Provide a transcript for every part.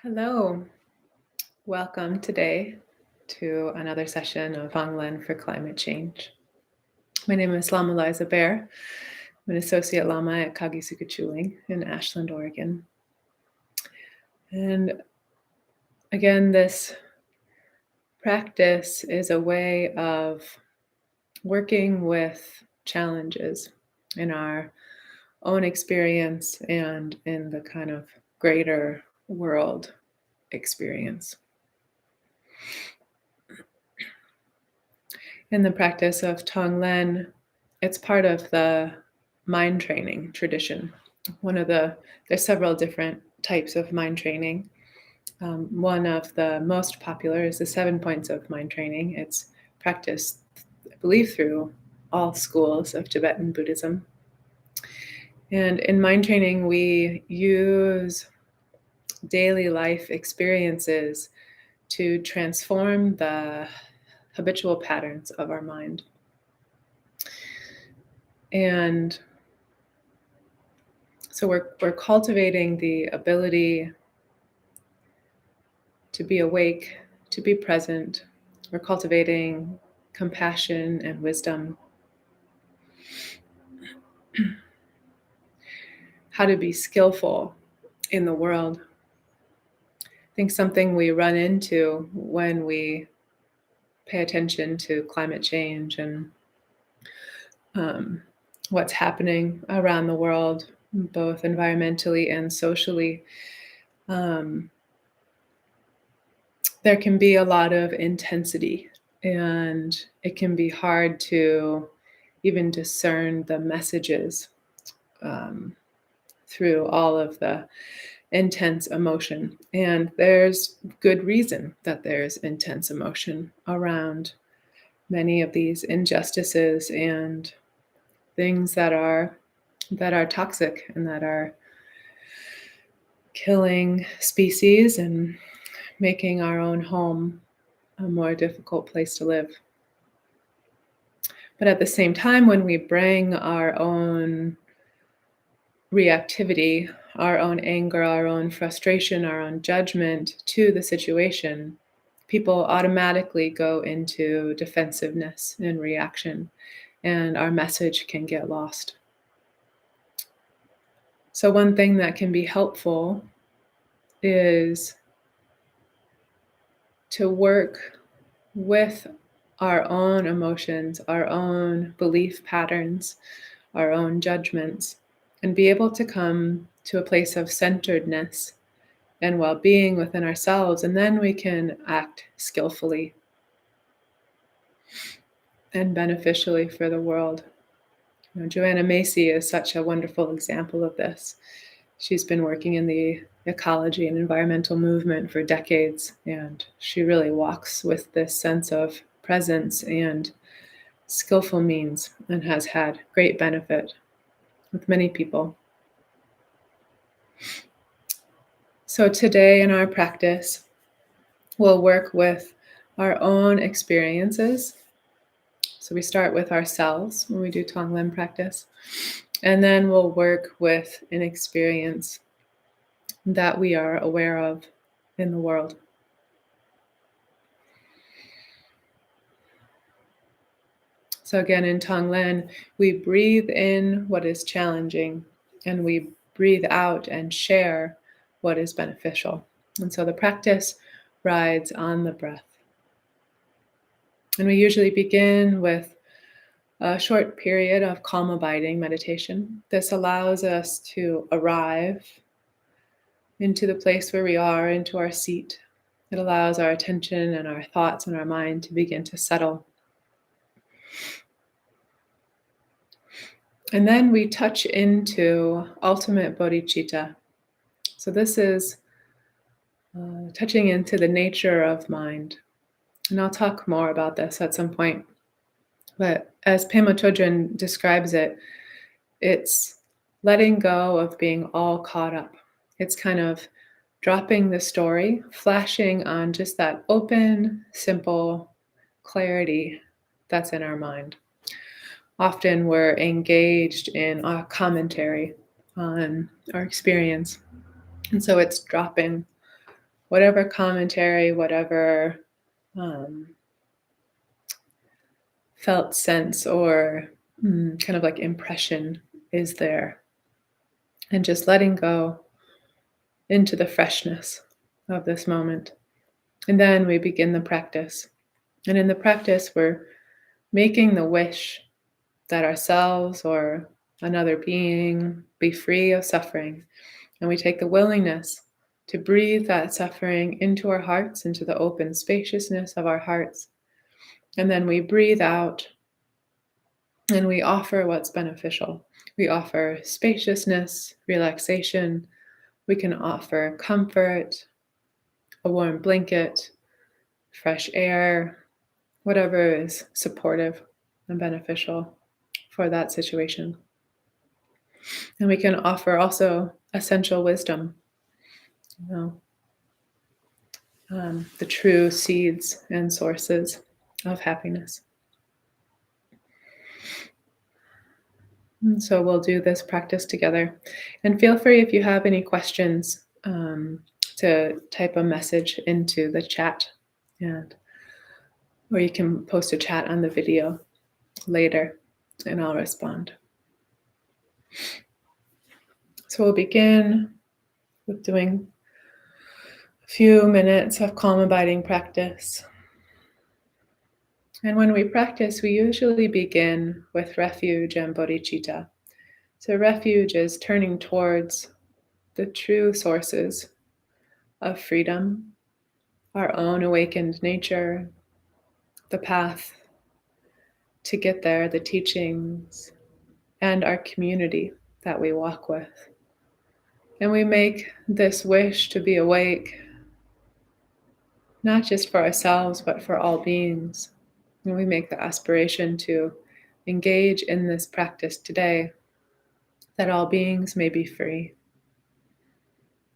Hello, welcome today to another session of Tonglen for climate change. My name is Lama Liza Bear. I'm an associate Lama at Kagisuka Chuling in Ashland, Oregon. And again, this practice is a way of working with challenges in our own experience and in the kind of greater world experience. In the practice of Tonglen, it's part of the mind training tradition. There's several different types of mind training. One of the most popular is the 7 points of mind training. It's practiced, I believe, through all schools of Tibetan Buddhism. And in mind training, we use daily life experiences to transform the habitual patterns of our mind. And so we're cultivating the ability to be awake, to be present. We're cultivating compassion and wisdom. How to be skillful in the world. I think something we run into when we pay attention to climate change and what's happening around the world, both environmentally and socially. There can be a lot of intensity, and it can be hard to even discern the messages through all of the intense emotion. And there's good reason that there's intense emotion around many of these injustices and things that are toxic and that are killing species and making our own home a more difficult place to live. But at the same time, when we bring our own reactivity, our own anger, our own frustration, our own judgment to the situation, people automatically go into defensiveness and reaction, and our message can get lost. So one thing that can be helpful is to work with our own emotions, our own belief patterns, our own judgments, and be able to come to a place of centeredness and well-being within ourselves, and then we can act skillfully and beneficially for the world. Joanna Macy is such a wonderful example of this. She's been working in the ecology and environmental movement for decades, and she really walks with this sense of presence and skillful means and has had great benefit with many people. So today in our practice, we'll work with our own experiences. So we start with ourselves when we do Tonglen practice, and then we'll work with an experience that we are aware of in the world. So again, in Tonglen, we breathe in what is challenging, and we breathe out and share what is beneficial. And so the practice rides on the breath. And we usually begin with a short period of calm abiding meditation. This allows us to arrive into the place where we are, into our seat. It allows our attention and our thoughts and our mind to begin to settle. And then we touch into ultimate bodhicitta. So this is touching into the nature of mind. And I'll talk more about this at some point. But as Pema Chodron describes it, it's letting go of being all caught up. It's kind of dropping the story, flashing on just that open, simple clarity that's in our mind. Often we're engaged in a commentary on our experience. And so it's dropping whatever commentary, whatever felt sense or kind of like impression is there, and just letting go into the freshness of this moment. And then we begin the practice. And in the practice, we're making the wish that ourselves or another being be free of suffering. And we take the willingness to breathe that suffering into our hearts, into the open spaciousness of our hearts. And then we breathe out and we offer what's beneficial. We offer spaciousness, relaxation. We can offer comfort, a warm blanket, fresh air, whatever is supportive and beneficial for that situation. And we can offer also essential wisdom, the true seeds and sources of happiness. And so we'll do this practice together. And feel free, if you have any questions, to type a message into the chat, or you can post a chat on the video later and I'll respond. So we'll begin with doing a few minutes of calm abiding practice. And when we practice, we usually begin with refuge and bodhicitta. So refuge is turning towards the true sources of freedom, our own awakened nature, the path to get there, the teachings, and our community that we walk with. And we make this wish to be awake, not just for ourselves, but for all beings. And we make the aspiration to engage in this practice today, that all beings may be free,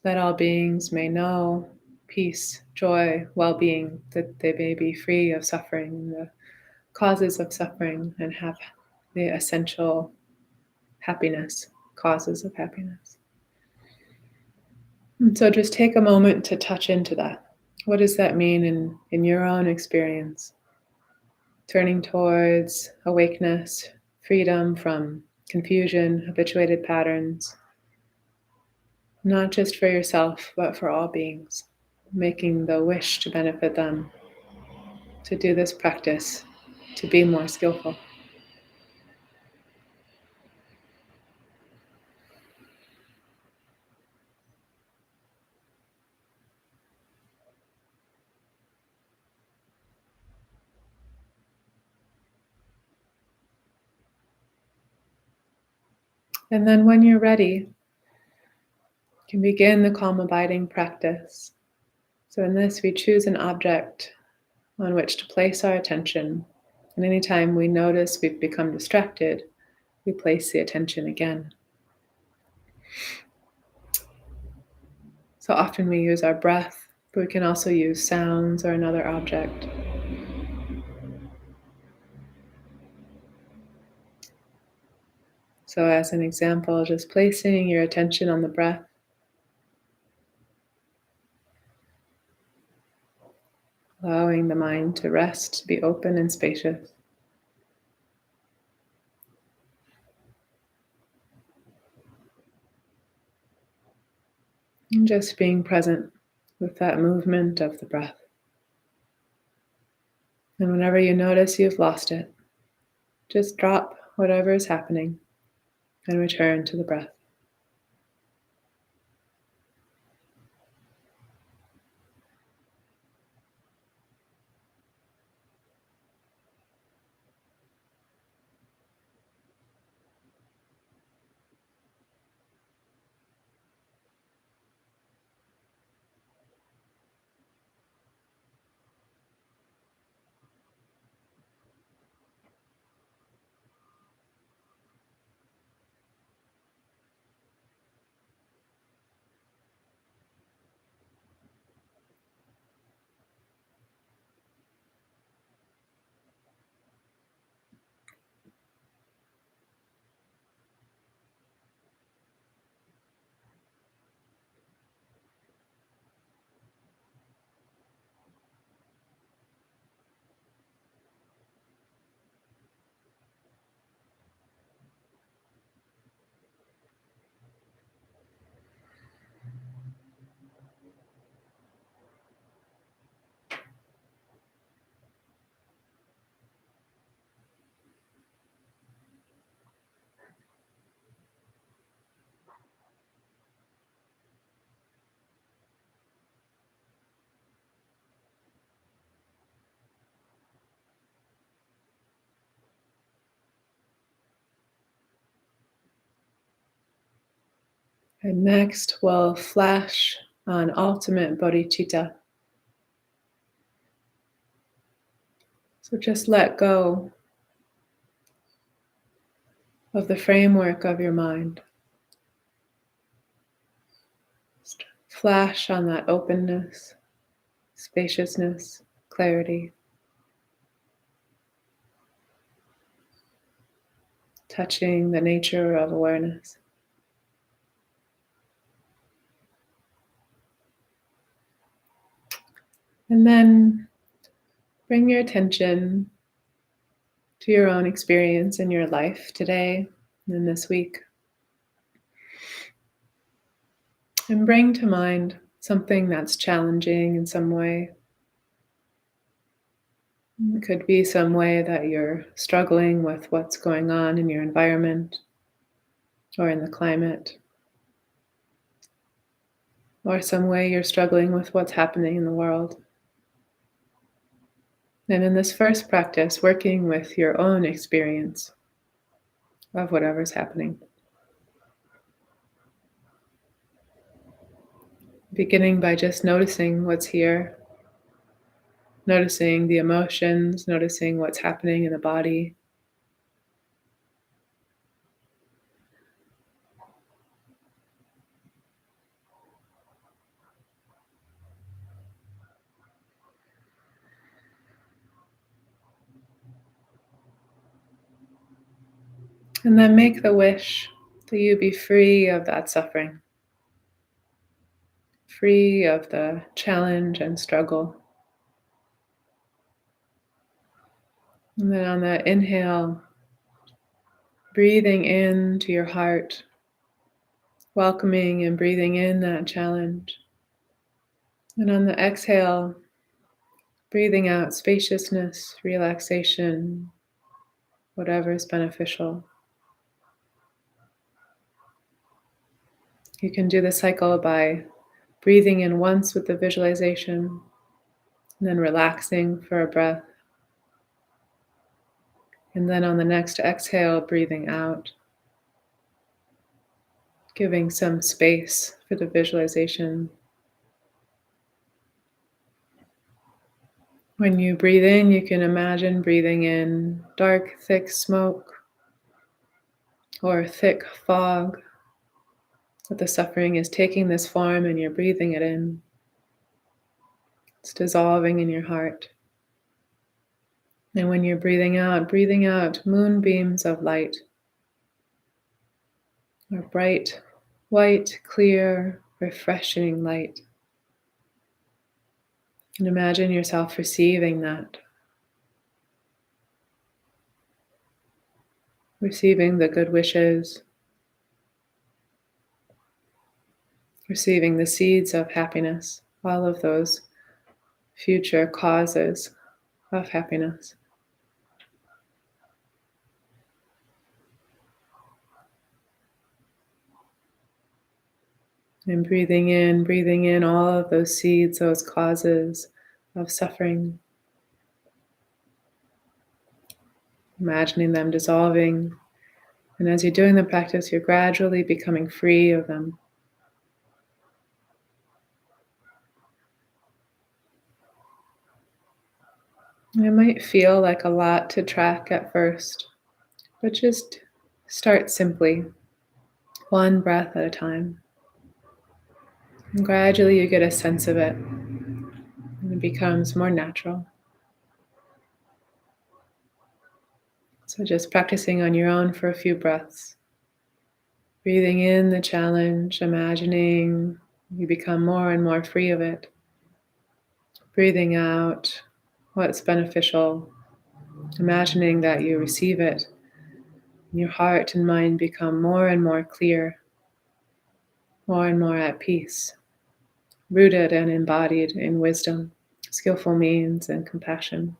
that all beings may know peace, joy, well-being, that they may be free of suffering, the causes of suffering, and have the essential happiness, causes of happiness. And so just take a moment to touch into that. What does that mean in your own experience? Turning towards awakeness, freedom from confusion, habituated patterns, not just for yourself, but for all beings, making the wish to benefit them, to do this practice, to be more skillful. And then when you're ready, you can begin the calm abiding practice. So in this, we choose an object on which to place our attention. And anytime we notice we've become distracted, we place the attention again. So often we use our breath, but we can also use sounds or another object. So as an example, just placing your attention on the breath, allowing the mind to rest, to be open and spacious. And just being present with that movement of the breath. And whenever you notice you've lost it, just drop whatever is happening and return to the breath. And next, we'll flash on ultimate bodhicitta. So just let go of the framework of your mind. Just flash on that openness, spaciousness, clarity, touching the nature of awareness. And then bring your attention to your own experience in your life today and this week. And bring to mind something that's challenging in some way. It could be some way that you're struggling with what's going on in your environment or in the climate, or some way you're struggling with what's happening in the world. And in this first practice, working with your own experience of whatever's happening. Beginning by just noticing what's here, noticing the emotions, noticing what's happening in the body. And then make the wish that you be free of that suffering, free of the challenge and struggle. And then on the inhale, breathing into your heart, welcoming and breathing in that challenge. And on the exhale, breathing out spaciousness, relaxation, whatever is beneficial. You can do the cycle by breathing in once with the visualization, and then relaxing for a breath. And then on the next exhale, breathing out, giving some space for the visualization. When you breathe in, you can imagine breathing in dark, thick smoke or thick fog, that the suffering is taking this form and you're breathing it in. It's dissolving in your heart. And when you're breathing out moonbeams of light, or bright, white, clear, refreshing light. And imagine yourself receiving that, receiving the good wishes, receiving the seeds of happiness, all of those future causes of happiness. And breathing in all of those seeds, those causes of suffering. Imagining them dissolving. And as you're doing the practice, you're gradually becoming free of them. It might feel like a lot to track at first, but just start simply, one breath at a time. And gradually you get a sense of it, and it becomes more natural. So just practicing on your own for a few breaths. Breathing in the challenge, imagining you become more and more free of it. Breathing out what's beneficial, imagining that you receive it. And your heart and mind become more and more clear, more and more at peace, rooted and embodied in wisdom, skillful means, and compassion.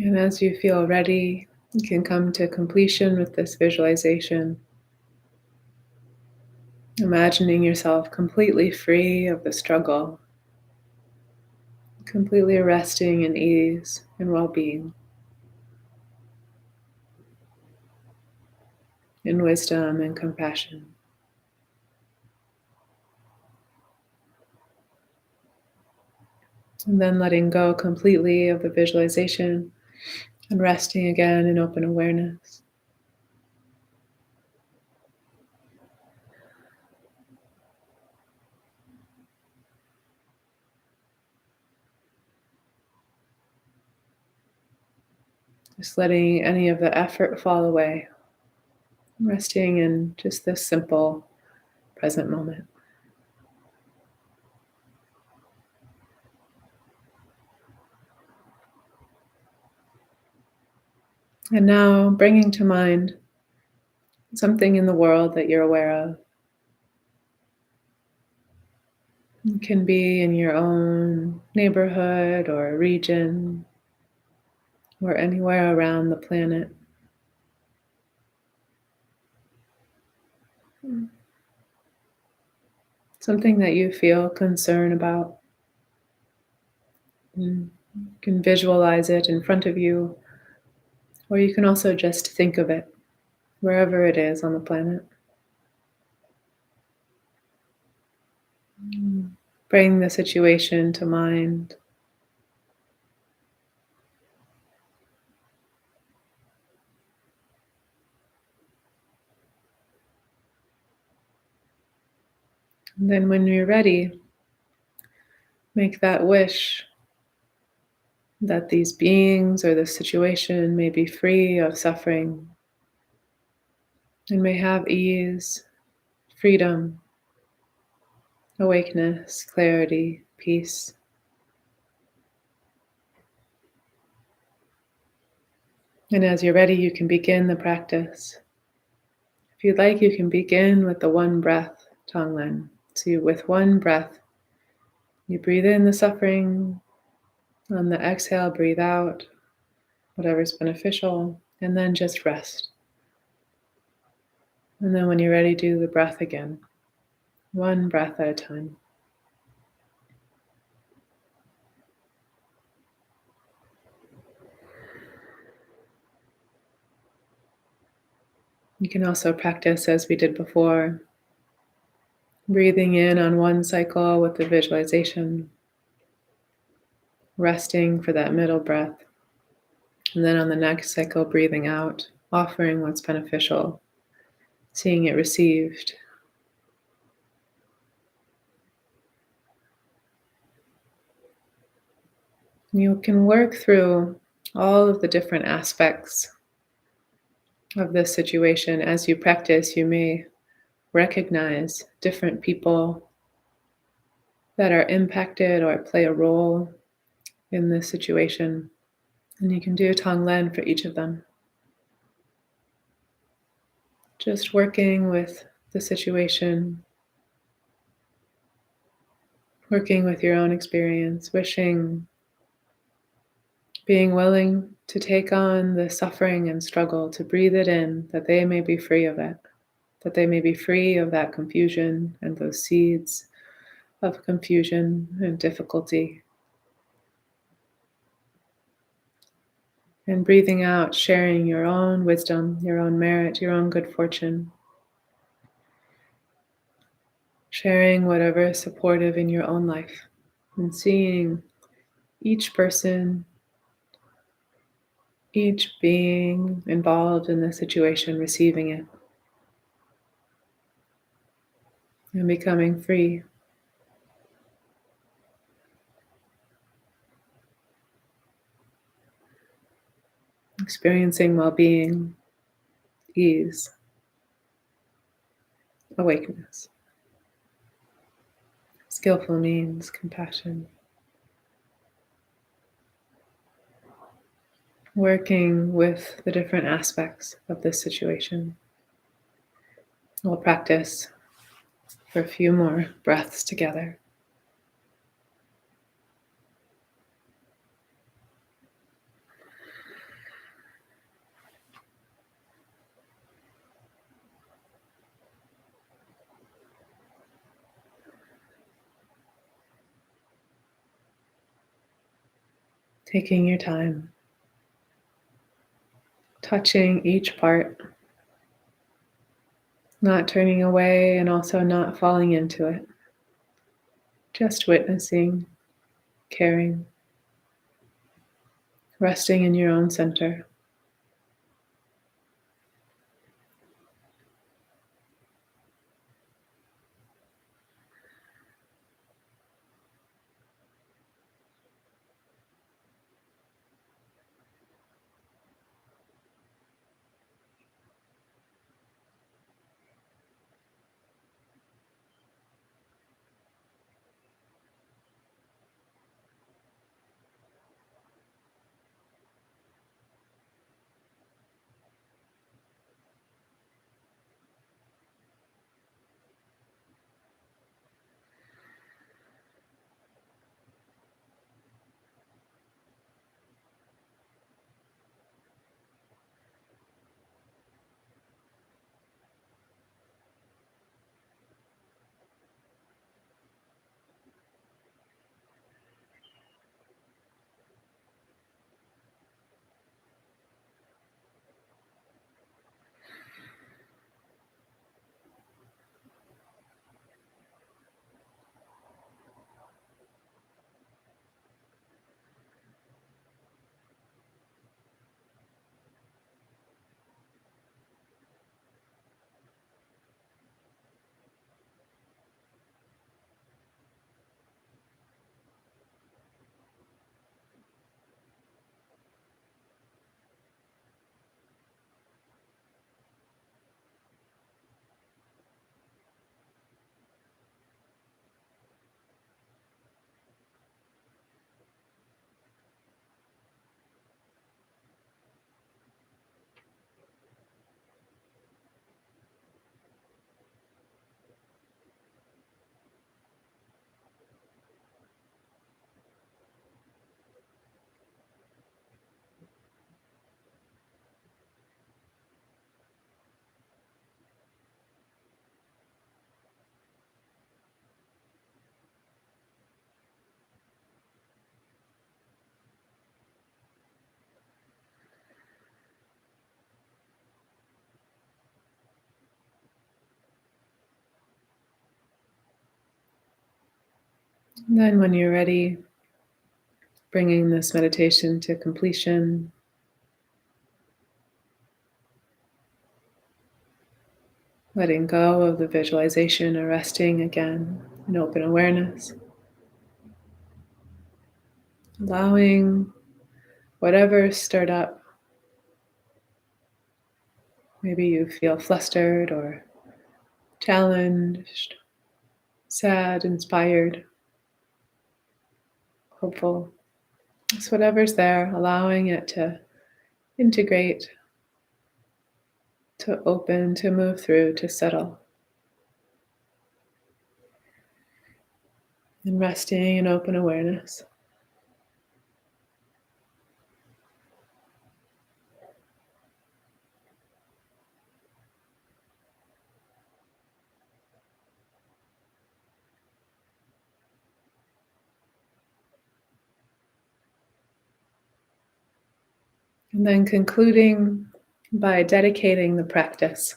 And as you feel ready, you can come to completion with this visualization, imagining yourself completely free of the struggle, completely resting in ease and well-being, in wisdom and compassion. And then letting go completely of the visualization and resting again in open awareness. Just letting any of the effort fall away, resting in just this simple present moment. And now bringing to mind something in the world that you're aware of. It can be in your own neighborhood or region or anywhere around the planet. Something that you feel concern about. You can visualize it in front of you, or you can also just think of it wherever it is on the planet. Bring the situation to mind. And then when you're ready, make that wish that these beings or this situation may be free of suffering and may have ease, freedom, awakeness, clarity, peace. And as you're ready, you can begin the practice. If you'd like, you can begin with the one breath, Tonglen. So with one breath, you breathe in the suffering. On the exhale, breathe out whatever's beneficial, and then just rest. And then when you're ready, do the breath again, one breath at a time. You can also practice as we did before, breathing in on one cycle with the visualization, resting for that middle breath, and then on the next cycle, breathing out, offering what's beneficial, seeing it received. You can work through all of the different aspects of this situation. As you practice, you may recognize different people that are impacted or play a role in this situation. And you can do Tonglen for each of them. Just working with the situation, working with your own experience, wishing, being willing to take on the suffering and struggle, to breathe it in, that they may be free of it, that they may be free of that confusion and those seeds of confusion and difficulty. And breathing out, sharing your own wisdom, your own merit, your own good fortune. Sharing whatever is supportive in your own life. And seeing each person, each being involved in the situation, receiving it. And becoming free. Experiencing well-being, ease, awakeness. Skillful means compassion. Working with the different aspects of this situation. We'll practice for a few more breaths together. taking your time, touching each part, not turning away and also not falling into it, just witnessing, caring, resting in your own center. And then, when you're ready, bringing this meditation to completion, letting go of the visualization or resting again in open awareness, allowing whatever stirred up. Maybe you feel flustered or challenged, sad, inspired, hopeful. Just whatever's there, allowing it to integrate, to open, to move through, to settle. And resting in open awareness. And then concluding by dedicating the practice.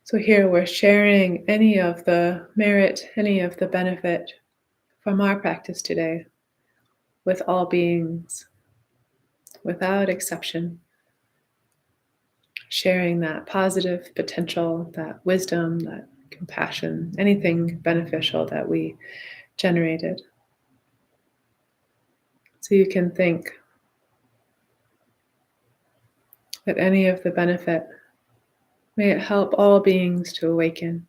So here we're sharing any of the merit, any of the benefit from our practice today with all beings, without exception. Sharing that positive potential, that wisdom, that compassion, anything beneficial that we generated. So you can think that any of the benefit, may it help all beings to awaken.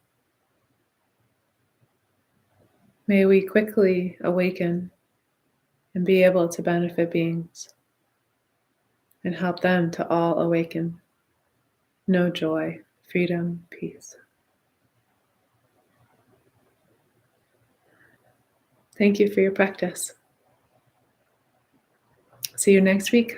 May we quickly awaken and be able to benefit beings and help them to all awaken. Know joy, freedom, peace. Thank you for your practice. See you next week.